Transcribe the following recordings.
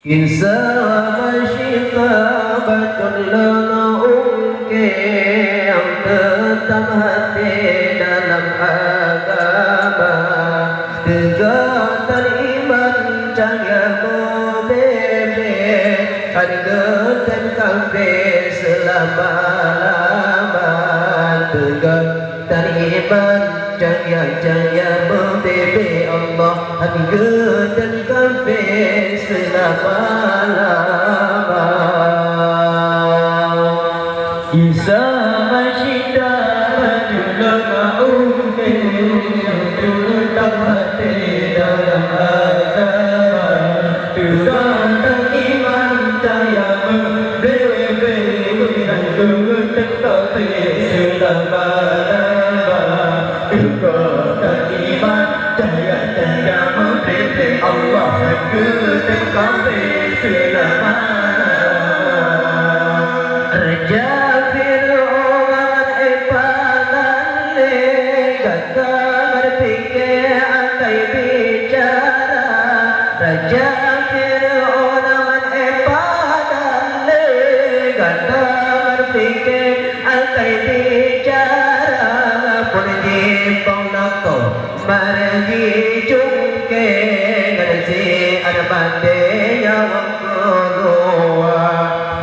Kisah masyita batulana yang tetap hati dalam agama, tegakkan iman cahaya bebe, hargakan kafir selama-lama, tegakkan iman cahaya bebe Allah, hargakan kafir selama-lama. Isa masyida batulana tetap hati dalam agama, tegakkan iman cahaya bebe, hargakan kafir selama-lama, tegakkan iman cahaya bebe Allah, hargakan kafir selama-lama. Raja Fir'aun ibadah kata berfikir akai bicara, Raja Fir'aun ibadah kata berfikir akai bicara, pun jipong nako margi jungke ngersi arbande yang kedua,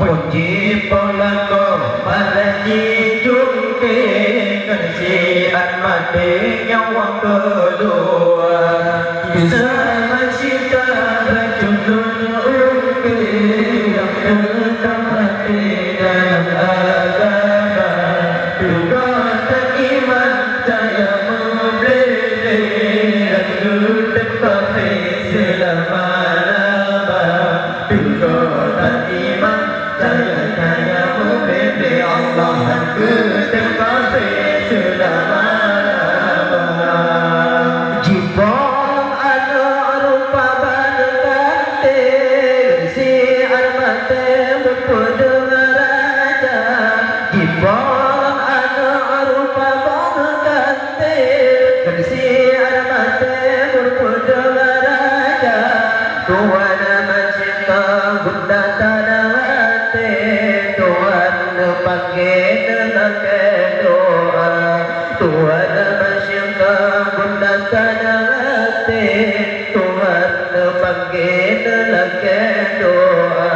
pun jipong nako margi jungke ngersi arbande yang kedua. Kisah masyita batulun yang tetap hati dalam agama, tegakkan iman cahaya membeli, hargakan kafir selama-lama, tegakkan iman cahaya membeli Allah, hargakan kafir selama-lama. Jipong ada rupa berganti, si armate berpedang raja. Jipong ada rupa berganti, si armate berpedang raja. Tuhan masyita bunda tanahate, Tuhan panggil dengan doa, Tuhan masyita bunda tanahate, Tuhan panggil dengan doa.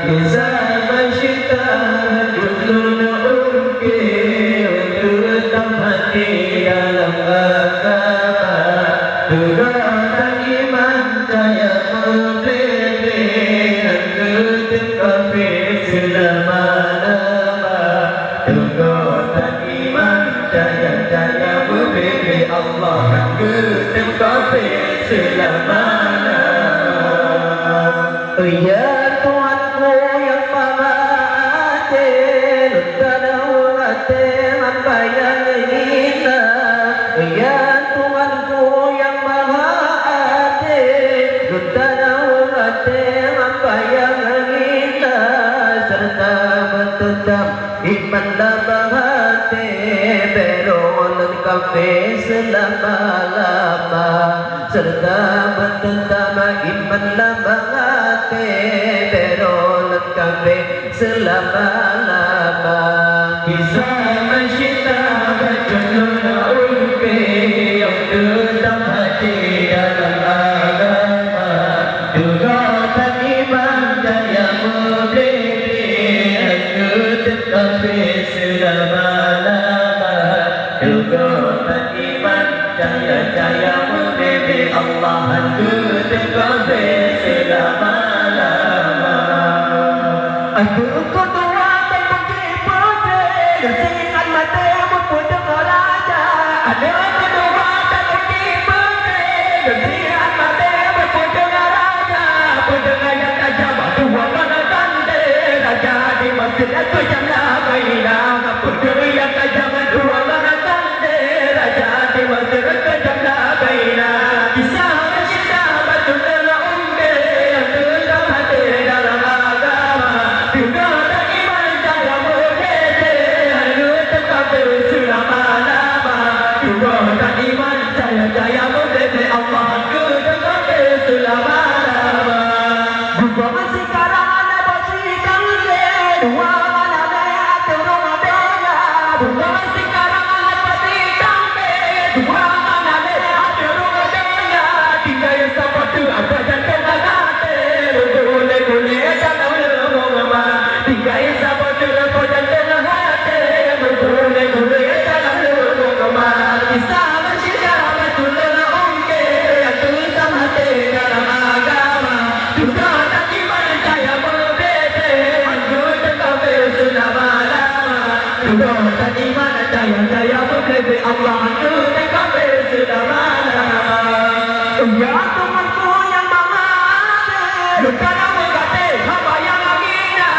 Kisah masyita batulun tetap hati dalam agama, tegakkan iman cahaya membeli, hargakan kafir selama-lama, tegakkan iman cahaya membeli Allah, hargakan kafir selama-lama. Ya Tuhanku yang maha adil, Engkau adil apa yang hina. Ya Tuhanku yang maha adil, Engkau adil apa yang hina, serta bertetap iman dalam hati, beroleh kafir selama-lama, serta bertetap iman dalam hati, beroleh kafir selama-lama. Kisah masyita batulun yang tetap hati dalam agama, tegakkan iman cahaya membeli, hargakan kafir selama-lama, tegakkan iman cahaya membeli Allah, hargakan kafir selama-lama. Aku ketua terpuji putri, singan mati berpudung raja. Ada kedua terpuji putri, singan mati berpudung raja. Pudung yang tajam dua mana tanda, raja di masjid itu jangan hilang. Pudung yang tajam dua mana tanda, raja di masjid itu jangan hilang. Kisah masyita batulun yang tetap hati dalam agama, tegakkan iman cahaya membeli, hargakan kafir selama-lama, tegakkan iman cahaya membeli Allah, hargakan kafir selama-lama. sekarang ada bersihkan dua mana turun adanya. Bunga sekarang ada bersihkan dua mana turun adanya. Tiga yang sama tu apa jangan terhati. Gule jangan lemah. Tiga yang sama tu apa jangan terhati. Gule jangan lemah. Kisah bercerita betul ongke. Aku tak mati dalam agama. Juga tak dipercaya berbeda. Aku tetap bersama lama. Juga tak dipercaya berbeda. Allah aku tetap bersama lama. Ya temanku yang mengerti. Bukan aku kata apa yang mengira.